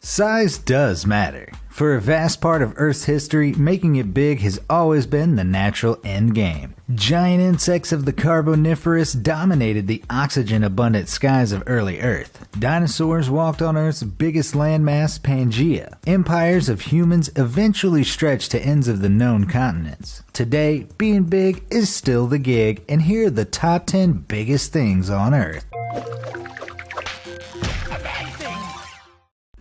Size does matter. For a vast part of Earth's history, making it big has always been the natural end game. Giant insects of the Carboniferous dominated the oxygen-abundant skies of early Earth. Dinosaurs walked on Earth's biggest landmass, Pangaea. Empires of humans eventually stretched to ends of the known continents. Today, being big is still the gig, and here are the top 10 biggest things on Earth.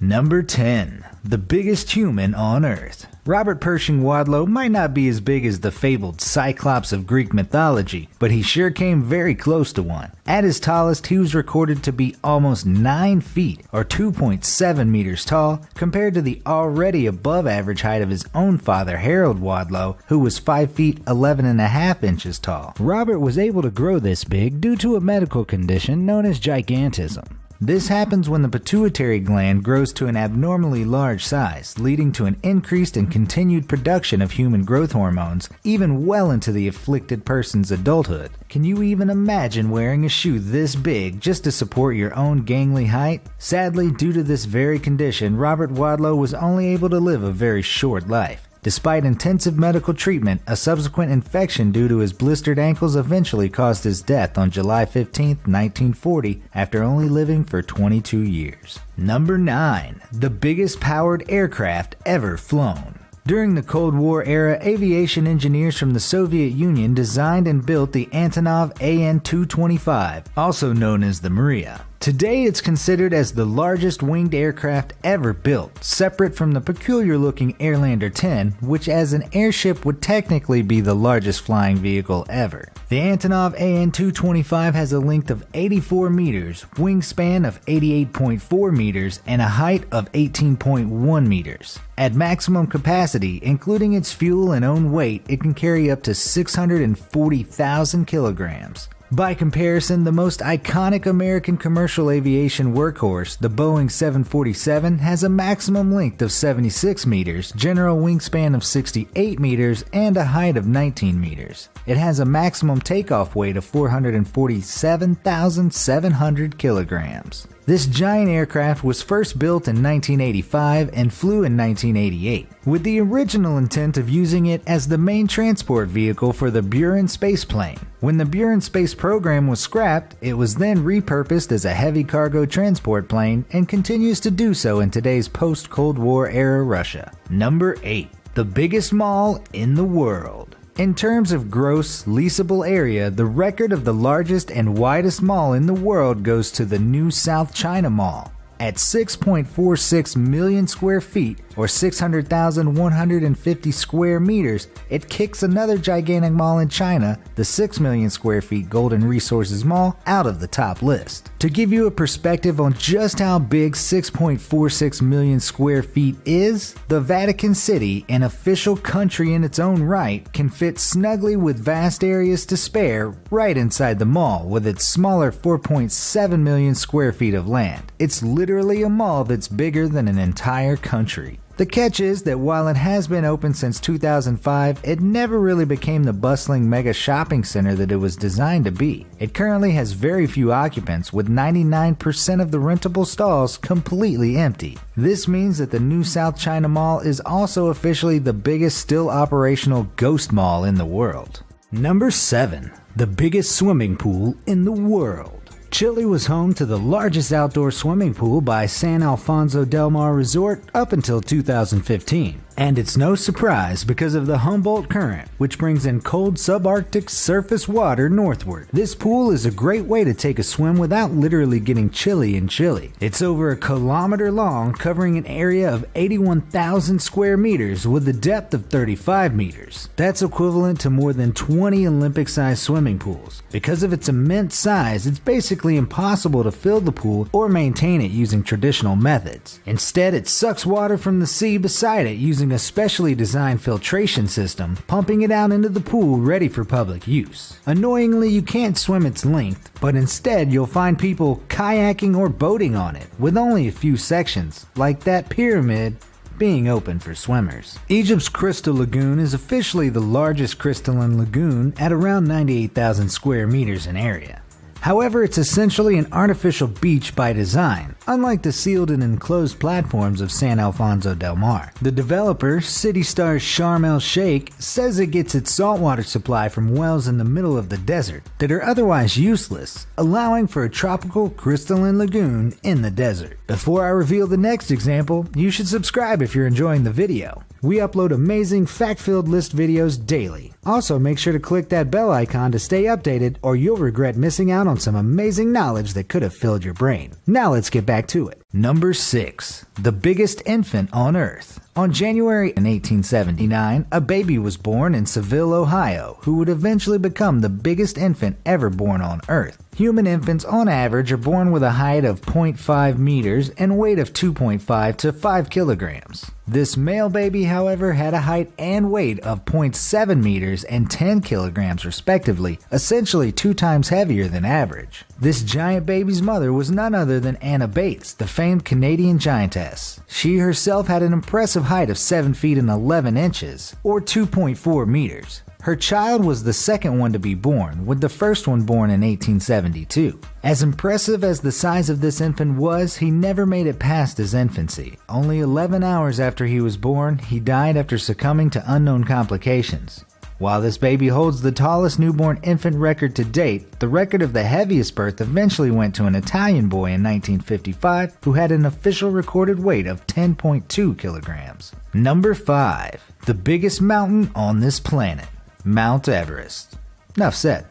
Number 10. The biggest human on Earth. Robert Pershing Wadlow might not be as big as the fabled Cyclops of Greek mythology, but he sure came very close to one. At his tallest, he was recorded to be almost 9 feet, or 2.7 meters tall, compared to the already above average height of his own father, Harold Wadlow, who was 5 feet 11.5 inches tall. Robert was able to grow this big due to a medical condition known as gigantism. This happens when the pituitary gland grows to an abnormally large size, leading to an increased and continued production of human growth hormones, even well into the afflicted person's adulthood. Can you even imagine wearing a shoe this big just to support your own gangly height? Sadly, due to this very condition, Robert Wadlow was only able to live a very short life. Despite intensive medical treatment, a subsequent infection due to his blistered ankles eventually caused his death on July 15, 1940, after only living for 22 years. Number 9. The biggest powered aircraft ever flown. During the Cold War era, aviation engineers from the Soviet Union designed and built the Antonov An-225, also known as the Maria. Today it's considered as the largest winged aircraft ever built, separate from the peculiar-looking Airlander 10, which as an airship would technically be the largest flying vehicle ever. The Antonov An-225 has a length of 84 meters, wingspan of 88.4 meters, and a height of 18.1 meters. At maximum capacity, including its fuel and own weight, it can carry up to 640,000 kilograms. By comparison, the most iconic American commercial aviation workhorse, the Boeing 747, has a maximum length of 76 meters, general wingspan of 68 meters, and a height of 19 meters. It has a maximum takeoff weight of 447,700 kilograms. This giant aircraft was first built in 1985 and flew in 1988, with the original intent of using it as the main transport vehicle for the Buran spaceplane. When the Buran space program was scrapped, it was then repurposed as a heavy cargo transport plane and continues to do so in today's post-Cold War era Russia. Number 8. The biggest mall in the world. In terms of gross, leasable area, the record of the largest and widest mall in the world goes to the New South China Mall. At 6.46 million square feet, or 600,150 square meters, it kicks another gigantic mall in China, the 6 million square feet Golden Resources Mall, out of the top list. To give you a perspective on just how big 6.46 million square feet is, the Vatican City, an official country in its own right, can fit snugly with vast areas to spare right inside the mall with its smaller 4.7 million square feet of land. It's literally a mall that's bigger than an entire country. The catch is that while it has been open since 2005, it never really became the bustling mega shopping center that it was designed to be. It currently has very few occupants, with 99% of the rentable stalls completely empty. This means that the New South China Mall is also officially the biggest still operational ghost mall in the world. Number 7. The biggest swimming pool in the world. Chile was home to the largest outdoor swimming pool by San Alfonso del Mar Resort up until 2015. And it's no surprise because of the Humboldt Current, which brings in cold subarctic surface water northward. This pool is a great way to take a swim without literally getting chilly in Chile. It's over a kilometer long, covering an area of 81,000 square meters with a depth of 35 meters. That's equivalent to more than 20 Olympic-sized swimming pools. Because of its immense size, it's basically impossible to fill the pool or maintain it using traditional methods. Instead, it sucks water from the sea beside it using a specially designed filtration system, pumping it out into the pool ready for public use. Annoyingly, you can't swim its length, but instead you'll find people kayaking or boating on it, with only a few sections, like that pyramid, being open for swimmers. Egypt's Crystal Lagoon is officially the largest crystalline lagoon at around 98,000 square meters in area. However, it's essentially an artificial beach by design, unlike the sealed and enclosed platforms of San Alfonso del Mar. The developer, City Star's Sharm el-Sheikh, says it gets its saltwater supply from wells in the middle of the desert that are otherwise useless, allowing for a tropical crystalline lagoon in the desert. Before I reveal the next example, you should subscribe if you're enjoying the video. We upload amazing fact-filled list videos daily. Also, make sure to click that bell icon to stay updated, or you'll regret missing out on some amazing knowledge that could have filled your brain. Now let's get back to it. Number 6. The biggest infant on Earth. On January 1879, a baby was born in Seville, Ohio, who would eventually become the biggest infant ever born on Earth. Human infants on average are born with a height of 0.5 meters and weight of 2.5 to 5 kilograms. This male baby, however, had a height and weight of 0.7 meters and 10 kilograms respectively, essentially 2 times heavier than average. This giant baby's mother was none other than Anna Bates, the famed Canadian giantess. She herself had an impressive height of 7 feet and 11 inches, or 2.4 meters. Her child was the second one to be born, with the first one born in 1872. As impressive as the size of this infant was, he never made it past his infancy. Only 11 hours after he was born, he died after succumbing to unknown complications. While this baby holds the tallest newborn infant record to date, the record of the heaviest birth eventually went to an Italian boy in 1955 who had an official recorded weight of 10.2 kilograms. Number 5. The biggest mountain on this planet. Mount Everest. Enough said.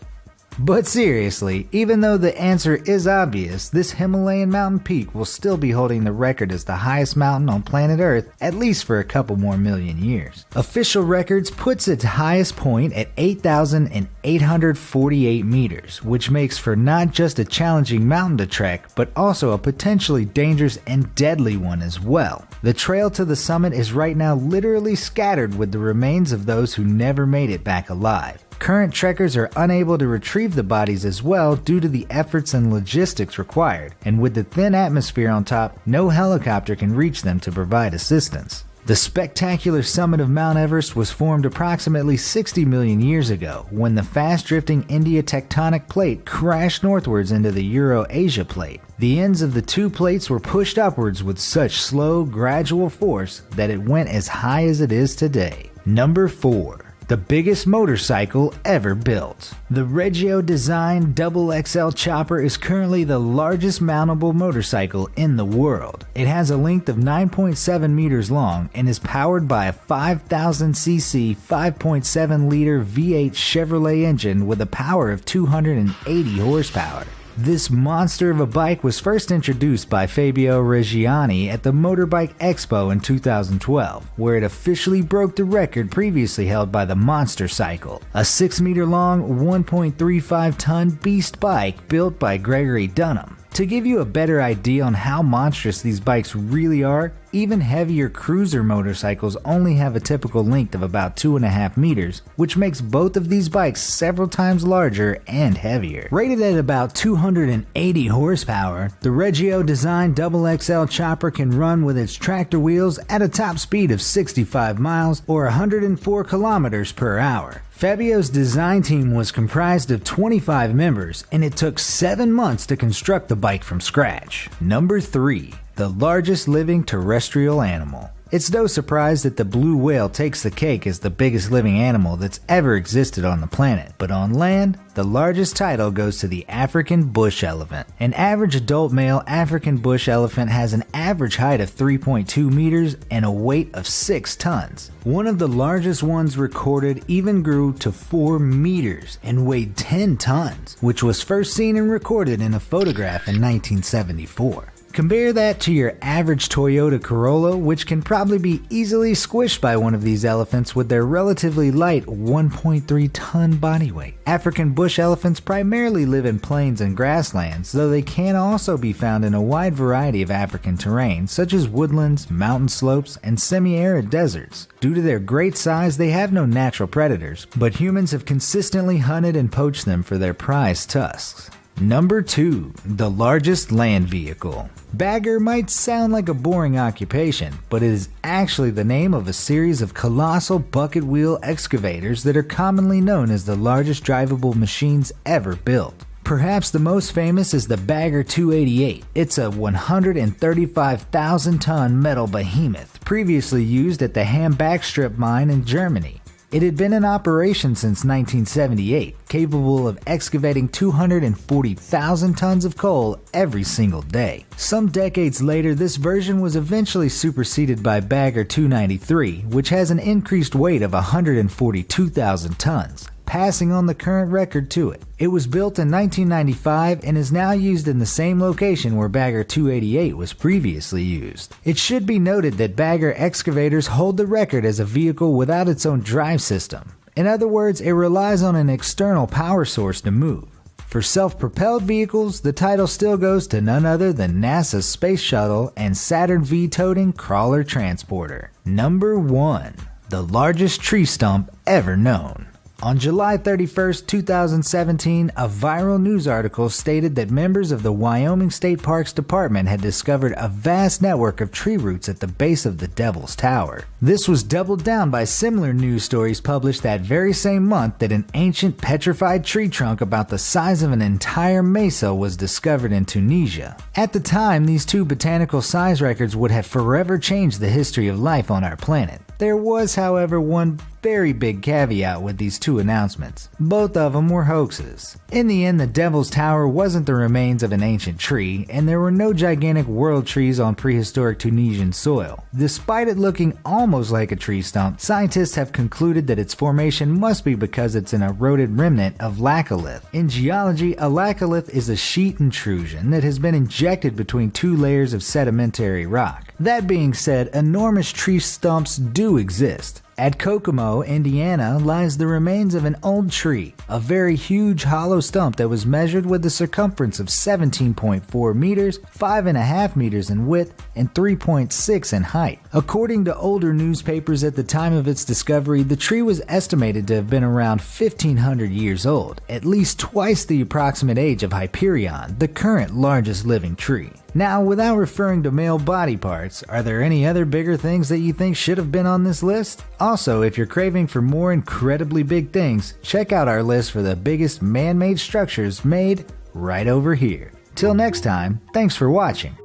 But seriously, even though the answer is obvious, this Himalayan mountain peak will still be holding the record as the highest mountain on planet Earth at least for a couple more million years. Official records puts its highest point at 8,848 meters, which makes for not just a challenging mountain to trek, but also a potentially dangerous and deadly one as well. The trail to the summit is right now literally scattered with the remains of those who never made it back alive. Current trekkers are unable to retrieve the bodies as well due to the efforts and logistics required, and with the thin atmosphere on top, no helicopter can reach them to provide assistance. The spectacular summit of Mount Everest was formed approximately 60 million years ago when the fast-drifting India tectonic plate crashed northwards into the Euro-Asia plate. The ends of the two plates were pushed upwards with such slow, gradual force that it went as high as it is today. Number 4. The biggest motorcycle ever built. The Regio-designed XXL chopper is currently the largest mountable motorcycle in the world. It has a length of 9.7 meters long and is powered by a 5,000cc 5.7-liter V8 Chevrolet engine with a power of 280 horsepower. This monster of a bike was first introduced by Fabio Reggiani at the Motorbike Expo in 2012, where it officially broke the record previously held by the Monster Cycle, a 6-meter-long, 1.35-ton beast bike built by Gregory Dunham. To give you a better idea on how monstrous these bikes really are, even heavier cruiser motorcycles only have a typical length of about 2.5 meters, which makes both of these bikes several times larger and heavier. Rated at about 280 horsepower, the Regio-designed XXL chopper can run with its tractor wheels at a top speed of 65 miles or 104 kilometers per hour. Fabio's design team was comprised of 25 members, and it took 7 months to construct the bike from scratch. Number 3. The largest living terrestrial animal. It's no surprise that the blue whale takes the cake as the biggest living animal that's ever existed on the planet. But on land, the largest title goes to the African bush elephant. An average adult male African bush elephant has an average height of 3.2 meters and a weight of 6 tons. One of the largest ones recorded even grew to 4 meters and weighed 10 tons, which was first seen and recorded in a photograph in 1974. Compare that to your average Toyota Corolla, which can probably be easily squished by one of these elephants with their relatively light 1.3-ton body weight. African bush elephants primarily live in plains and grasslands, though they can also be found in a wide variety of African terrain, such as woodlands, mountain slopes, and semi-arid deserts. Due to their great size, they have no natural predators, but humans have consistently hunted and poached them for their prized tusks. Number 2. The largest land vehicle. Bagger might sound like a boring occupation, but it is actually the name of a series of colossal bucket wheel excavators that are commonly known as the largest drivable machines ever built. Perhaps the most famous is the Bagger 288. It's a 135,000-ton metal behemoth, previously used at the Ham Backstrip mine in Germany. It had been in operation since 1978, capable of excavating 240,000 tons of coal every single day. Some decades later, this version was eventually superseded by Bagger 293, which has an increased weight of 142,000 tons, passing on the current record to it. It was built in 1995 and is now used in the same location where Bagger 288 was previously used. It should be noted that Bagger excavators hold the record as a vehicle without its own drive system. In other words, it relies on an external power source to move. For self-propelled vehicles, the title still goes to none other than NASA's Space Shuttle and Saturn V-toting crawler transporter. Number 1. The largest tree stump ever known. On July 31, 2017, a viral news article stated that members of the Wyoming State Parks Department had discovered a vast network of tree roots at the base of the Devil's Tower. This was doubled down by similar news stories published that very same month that an ancient petrified tree trunk about the size of an entire mesa was discovered in Tunisia. At the time, these two botanical size records would have forever changed the history of life on our planet. There was, however, one very big caveat with these two announcements. Both of them were hoaxes. In the end, the Devil's Tower wasn't the remains of an ancient tree, and there were no gigantic world trees on prehistoric Tunisian soil. Despite it looking almost like a tree stump, scientists have concluded that its formation must be because it's an eroded remnant of laccolith. In geology, a laccolith is a sheet intrusion that has been injected between two layers of sedimentary rock. That being said, enormous tree stumps do exist. At Kokomo, Indiana, lies the remains of an old tree, a very huge hollow stump that was measured with a circumference of 17.4 meters, 5.5 meters in width, and 3.6 in height. According to older newspapers at the time of its discovery, the tree was estimated to have been around 1,500 years old, at least twice the approximate age of Hyperion, the current largest living tree. Now, without referring to male body parts, are there any other bigger things that you think should have been on this list? Also, if you're craving for more incredibly big things, check out our list for the biggest man-made structures made right over here. Till next time, thanks for watching.